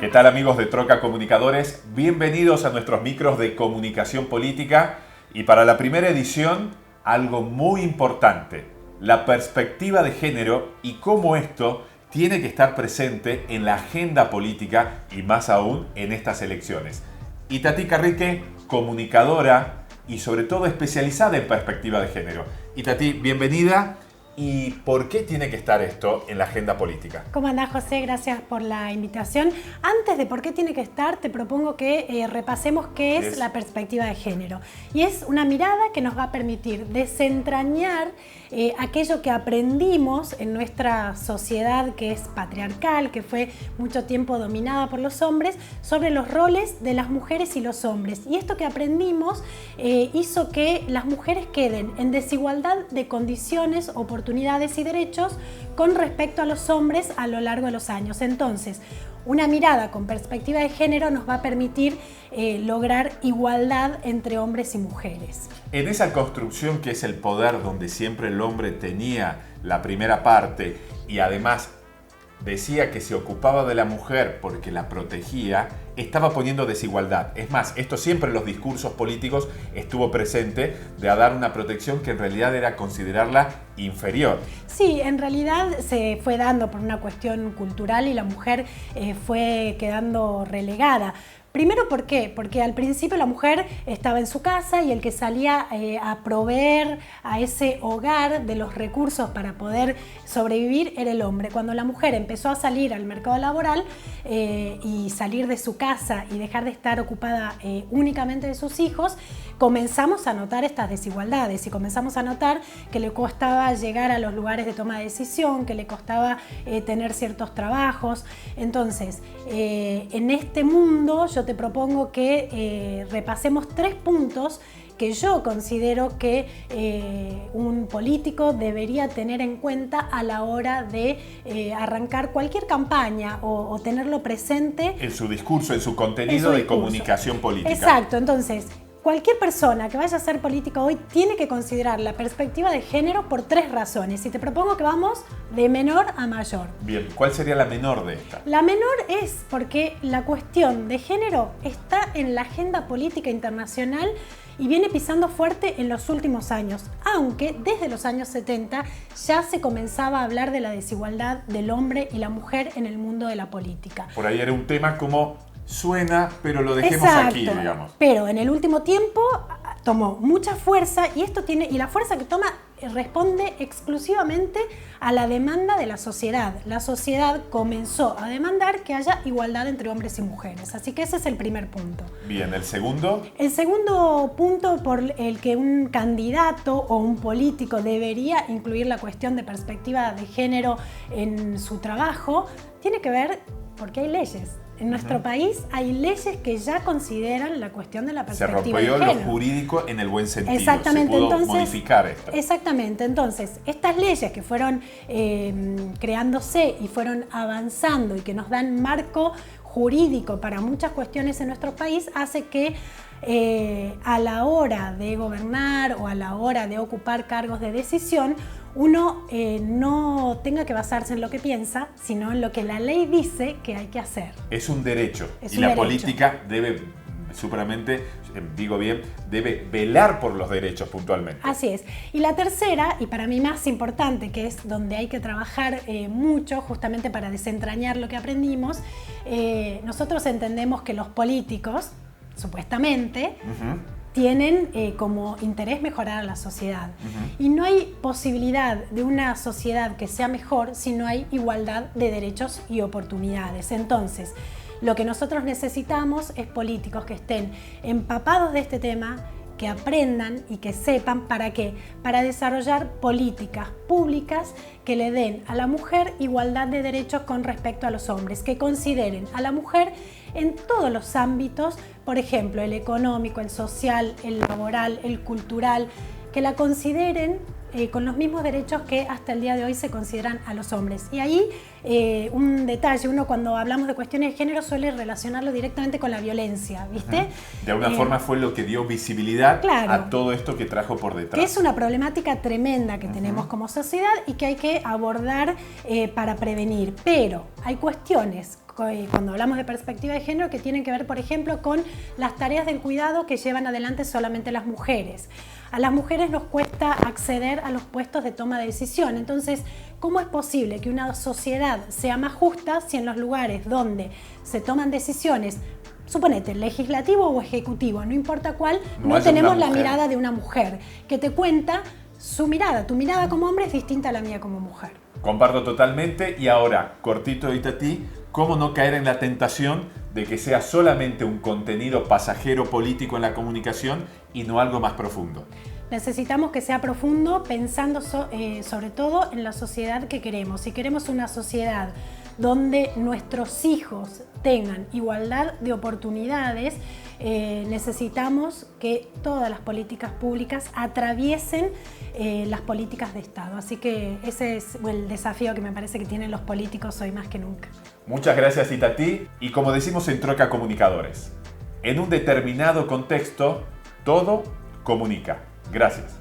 ¿Qué tal, amigos de Troca Comunicadores? Bienvenidos a nuestros micros de comunicación política y para la primera edición algo muy importante, la perspectiva de género y cómo esto tiene que estar presente en la agenda política y más aún en estas elecciones. Itatí Carrique, comunicadora y sobre todo especializada en perspectiva de género. Itatí, bienvenida. ¿Y por qué tiene que estar esto en la agenda política? ¿Cómo andás, José? Gracias por la invitación. Antes de por qué tiene que estar, te propongo que repasemos qué es la perspectiva de género. Y es una mirada que nos va a permitir desentrañar aquello que aprendimos en nuestra sociedad que es patriarcal, que fue mucho tiempo dominada por los hombres, sobre los roles de las mujeres y los hombres. Y esto que aprendimos hizo que las mujeres queden en desigualdad de condiciones, oportunidades y derechos con respecto a los hombres a lo largo de los años. Entonces, una mirada con perspectiva de género nos va a permitir lograr igualdad entre hombres y mujeres. En esa construcción que es el poder, donde siempre el hombre tenía la primera parte y además decía que se ocupaba de la mujer porque la protegía, estaba poniendo desigualdad. Es más, esto siempre en los discursos políticos estuvo presente, de dar una protección que en realidad era considerarla inferior. Sí, en realidad se fue dando por una cuestión cultural y la mujer fue quedando relegada. Primero, ¿por qué? Porque al principio la mujer estaba en su casa y el que salía a proveer a ese hogar de los recursos para poder sobrevivir era el hombre. Cuando la mujer empezó a salir al mercado laboral y salir de su casa y dejar de estar ocupada únicamente de sus hijos, comenzamos a notar estas desigualdades y comenzamos a notar que le costaba llegar a los lugares de toma de decisión, que le costaba tener ciertos trabajos. Entonces, en este mundo yo te propongo que repasemos 3 puntos que yo considero que un político debería tener en cuenta a la hora de arrancar cualquier campaña o tenerlo presente. En su discurso, en su contenido de comunicación política. Exacto, entonces, cualquier persona que vaya a ser política hoy tiene que considerar la perspectiva de género por 3 razones. Y te propongo que vamos de menor a mayor. Bien, ¿cuál sería la menor de esta? La menor es porque la cuestión de género está en la agenda política internacional y viene pisando fuerte en los últimos años, aunque desde los años 70 ya se comenzaba a hablar de la desigualdad del hombre y la mujer en el mundo de la política. Por ahí era un tema como suena, pero lo dejemos aquí, digamos. Pero en el último tiempo tomó mucha fuerza y la fuerza que toma responde exclusivamente a la demanda de la sociedad. La sociedad comenzó a demandar que haya igualdad entre hombres y mujeres. Así que ese es el primer punto. Bien, ¿el segundo? El segundo punto por el que un candidato o un político debería incluir la cuestión de perspectiva de género en su trabajo tiene que ver porque hay leyes. En nuestro país hay leyes que ya consideran la cuestión de la perspectiva de género. Se rompió lo jurídico en el buen sentido. Exactamente. Se pudo modificar esto. Exactamente. Entonces, estas leyes que fueron creándose y fueron avanzando y que nos dan marco jurídico para muchas cuestiones en nuestro país hace que a la hora de gobernar o a la hora de ocupar cargos de decisión uno no tenga que basarse en lo que piensa, sino en lo que la ley dice que hay que hacer. Es un derecho y la política debe, seguramente, digo bien, debe velar por los derechos puntualmente. Así es. Y la tercera, y para mí más importante, que es donde hay que trabajar mucho justamente para desentrañar lo que aprendimos, nosotros entendemos que los políticos, supuestamente, tienen como interés mejorar a la sociedad. Y no hay posibilidad de una sociedad que sea mejor si no hay igualdad de derechos y oportunidades. Entonces, lo que nosotros necesitamos es políticos que estén empapados de este tema, que aprendan y que sepan para qué, para desarrollar políticas públicas que le den a la mujer igualdad de derechos con respecto a los hombres, que consideren a la mujer en todos los ámbitos, por ejemplo, el económico, el social, el laboral, el cultural, que la consideren con los mismos derechos que hasta el día de hoy se consideran a los hombres. Y ahí un detalle, uno cuando hablamos de cuestiones de género suele relacionarlo directamente con la violencia, ¿viste? De alguna forma fue lo que dio visibilidad a todo esto que trajo por detrás. Que es una problemática tremenda que tenemos como sociedad y que hay que abordar para prevenir. Pero hay cuestiones cuando hablamos de perspectiva de género, que tienen que ver, por ejemplo, con las tareas del cuidado que llevan adelante solamente las mujeres. A las mujeres nos cuesta acceder a los puestos de toma de decisión. Entonces, ¿cómo es posible que una sociedad sea más justa si en los lugares donde se toman decisiones, suponete, legislativo o ejecutivo, no importa cuál, no tenemos la mirada de una mujer que te cuenta su mirada? Tu mirada como hombre es distinta a la mía como mujer. Comparto totalmente. Y ahora, cortito, Itatí, ¿cómo no caer en la tentación de que sea solamente un contenido pasajero político en la comunicación y no algo más profundo? Necesitamos que sea profundo, pensando sobre todo en la sociedad que queremos. Si queremos una sociedad donde nuestros hijos tengan igualdad de oportunidades, necesitamos que todas las políticas públicas atraviesen las políticas de Estado. Así que ese es el desafío que me parece que tienen los políticos hoy más que nunca. Muchas gracias, Itatí. Y como decimos en Troca Comunicadores, en un determinado contexto, todo comunica. Gracias.